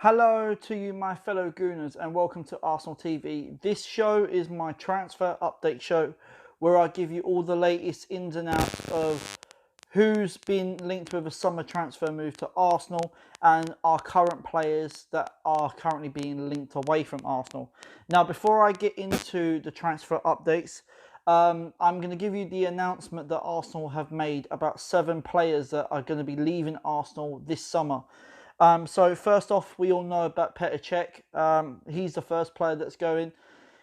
Hello to you, my fellow Gooners, and welcome to Arsenal TV. This show is my transfer update show where I give you all the latest ins and outs of who's been linked with a summer transfer move to Arsenal and our current players that are currently being linked away from Arsenal. Now, before I get into the transfer updates, I'm going to give you the announcement that Arsenal have made about 7 players that are going to be leaving Arsenal this summer. So first off, we all know about Petr Cech. He's the first player that's going.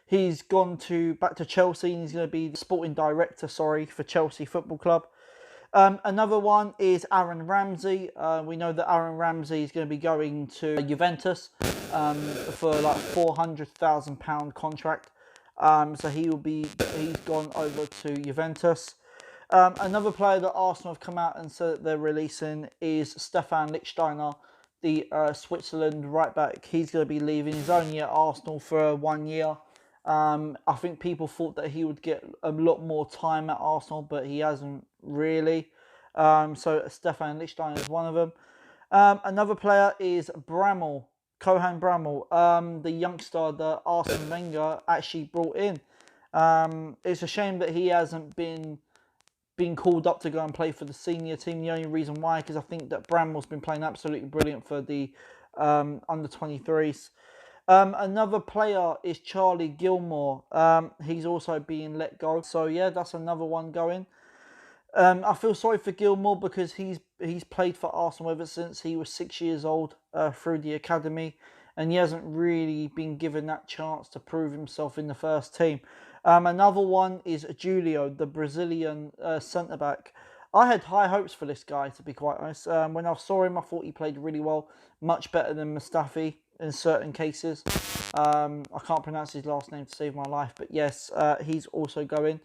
He's gone back to Chelsea and he's going to be the sporting director, for Chelsea Football Club. Another one is Aaron Ramsey. We know that Aaron Ramsey is going to be going to Juventus for like £400,000 contract. So he's gone over to Juventus. Another player that Arsenal have come out and said that they're releasing is Stephan Lichtsteiner, the Switzerland right back. He's going to be leaving. He's only at Arsenal for 1 year. I think people thought that he would get a lot more time at Arsenal, but he hasn't really. So Stephan Lichtsteiner is one of them. Another player is Kohan Bramall, the youngster that Arsene Wenger actually brought in. It's a shame that he hasn't been called up to go and play for the senior team. The only reason why, because I think that Bramall's been playing absolutely brilliant for the under-23s. Another player is Charlie Gilmore. He's also being let go. So yeah, that's another one going. I feel sorry for Gilmore because he's played for Arsenal ever since he was 6 years old through the academy, and he hasn't really been given that chance to prove himself in the first team. Another one is Julio, the Brazilian centre-back. I had high hopes for this guy, to be quite honest. When I saw him, I thought he played really well, much better than Mustafi in certain cases. I can't pronounce his last name to save my life, but yes, he's also going.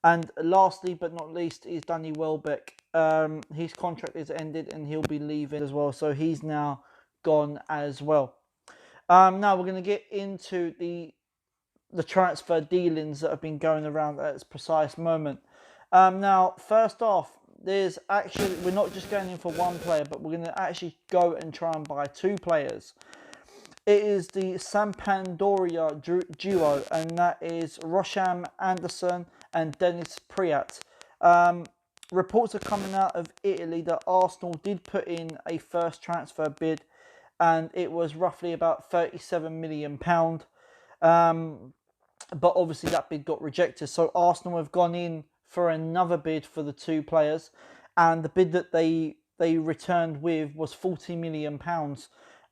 And lastly, but not least, is Danny Welbeck. His contract is ended and he'll be leaving as well, so he's now gone as well. Now we're going to get into the transfer dealings that have been going around at this precise moment. Now, first off, we're not just going in for one player, but we're going to actually go and try and buy 2 players. It is the Sampdoria duo, and that is Rosham Anderson and Dennis Priat. Reports are coming out of Italy that Arsenal did put in a first transfer bid, and it was roughly about £37 million. But obviously that bid got rejected. So Arsenal have gone in for another bid for the 2 players, and the bid that they returned with was £40 million.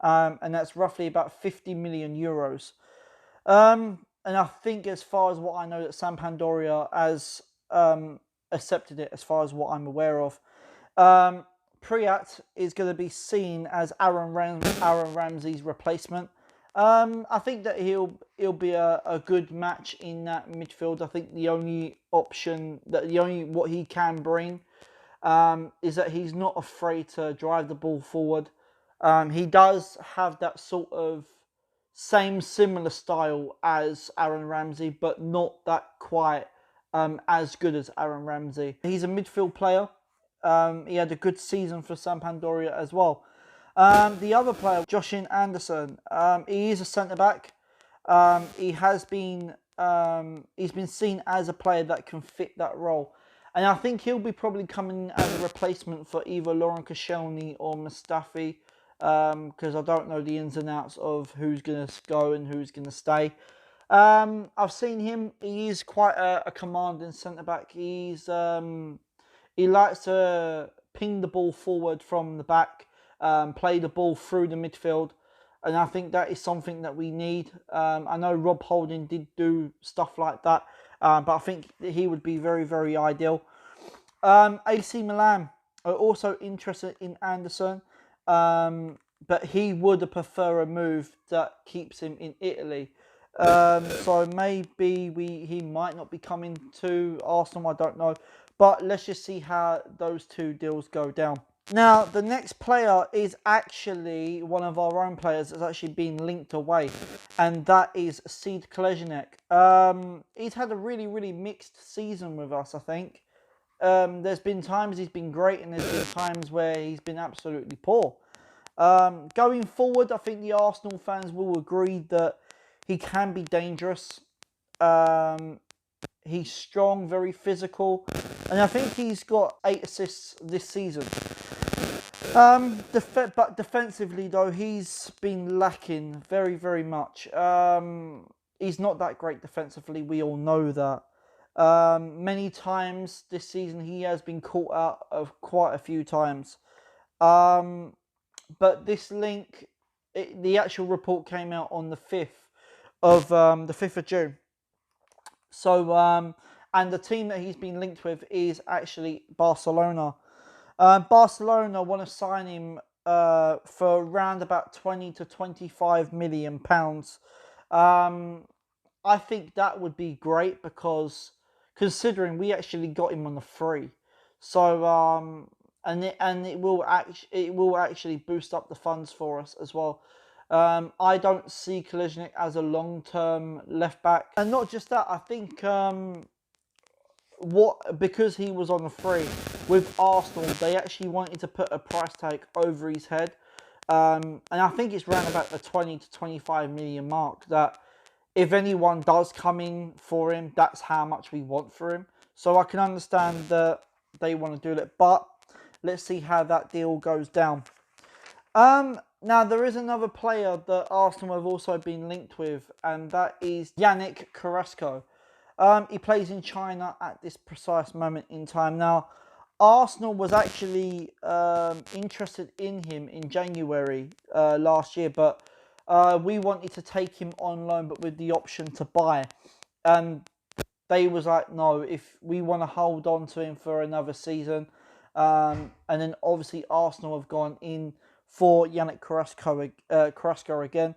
And that's roughly about 50 million euros. And I think, as far as what I know, that Sampdoria has accepted it, as far as what I'm aware of. Priat is going to be seen as Aaron Ramsey's replacement. I think that he'll be a good match in that midfield. I think the only option, what he can bring is that he's not afraid to drive the ball forward. He does have that sort of similar style as Aaron Ramsey, but not that quite as good as Aaron Ramsey. He's a midfield player. He had a good season for Sampdoria as well. The other player, Joshin Anderson, he is a centre-back. He's been seen as a player that can fit that role. And I think he'll be probably coming as a replacement for either Laurent Koscielny or Mustafi, because I don't know the ins and outs of who's going to go and who's going to stay. I've seen him. He is quite a commanding centre-back. He likes to ping the ball forward from the back, play the ball through the midfield, and I think that is something that we need. I know Rob Holding did do stuff like that, but I think he would be very, very ideal. AC Milan are also interested in Anderson, but he would prefer a move that keeps him in Italy. So maybe he might not be coming to Arsenal, I don't know. But let's just see how those 2 deals go down. Now, the next player is actually one of our own players that's actually been linked away, and that is Sead Kolasinac. He's had a really, really mixed season with us, I think. There's been times he's been great, and there's been times where he's been absolutely poor. Going forward, I think the Arsenal fans will agree that he can be dangerous. He's strong, very physical, and I think he's got 8 assists this season. But defensively, though, he's been lacking very, very much. He's not that great defensively. We all know that. Many times this season, he has been caught out of quite a few times. But this link, the actual report came out on the 5th of June. So, and the team that he's been linked with is actually Barcelona. Barcelona want to sign him for around about 20 to 25 million pounds. I think that would be great because considering we actually got him on the free, so and it will actually boost up the funds for us as well. I don't see Kolasinac as a long-term left back, and not just that. I think because he was on the free with Arsenal, they actually wanted to put a price tag over his head, and I think it's around about the 20 to 25 million mark. That if anyone does come in for him, that's how much we want for him. So I can understand that they want to do it, but let's see how that deal goes down. Now, there is another player that Arsenal have also been linked with, and that is Yannick Carrasco. He plays in China at this precise moment in time. Now, Arsenal was actually interested in him in January last year, but we wanted to take him on loan, but with the option to buy. And they was like, no, if we want to hold on to him for another season. And then obviously Arsenal have gone in for Yannick Carrasco again.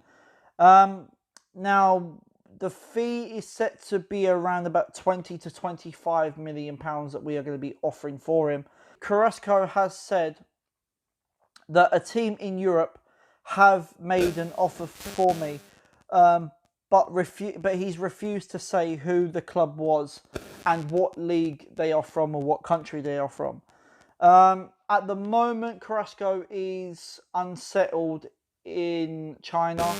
Now, the fee is set to be around about 20 to 25 million pounds that we are going to be offering for him. Carrasco has said that a team in Europe have made an offer for me, but he's refused to say who the club was and what league they are from or what country they are from. At the moment, Carrasco is unsettled in China.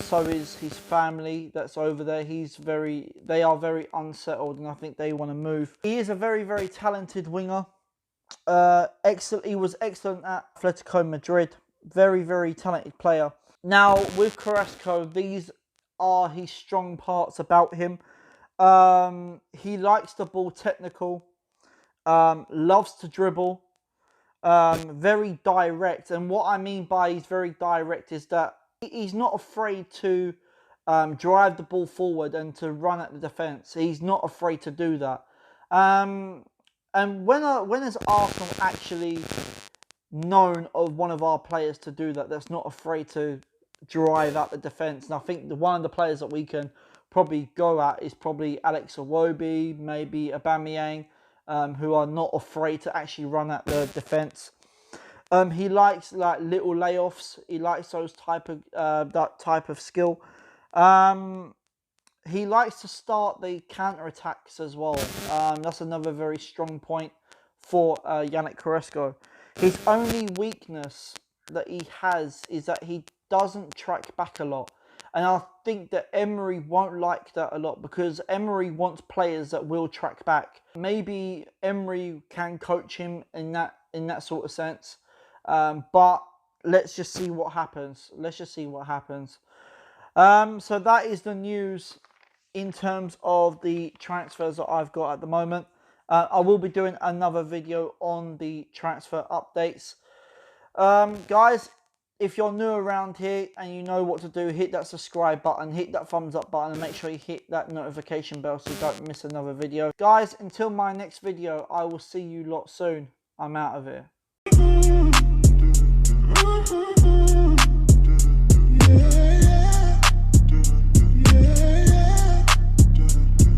So is his family that's over there. They are very unsettled, and I think they want to move. He is a very, very talented winger. Excellent. He was excellent at Atletico Madrid. Very, very talented player. Now, with Carrasco, these are his strong parts about him. He likes the ball technical. Loves to dribble. Very direct. And what I mean by he's very direct is that he's not afraid to drive the ball forward and to run at the defence. He's not afraid to do that. And when has Arsenal actually known of one of our players to do that, that's not afraid to drive at the defence? And I think one of the players that we can probably go at is probably Alex Iwobi, maybe Aubameyang, who are not afraid to actually run at the defence. He likes like little layoffs. He likes those that type of skill. He likes to start the counter attacks as well. That's another very strong point for Yannick Carrasco. His only weakness that he has is that he doesn't track back a lot. And I think that Emery won't like that a lot because Emery wants players that will track back. Maybe Emery can coach him in that sort of sense. But let's just see what happens. So that is the news in terms of the transfers that I've got at the moment. I will be doing another video on the transfer updates. Guys, if you're new around here and you know what to do, hit that subscribe button, hit that thumbs up button, and make sure you hit that notification bell so you don't miss another video. Guys, until my next video, I will see you lot soon. I'm out of here.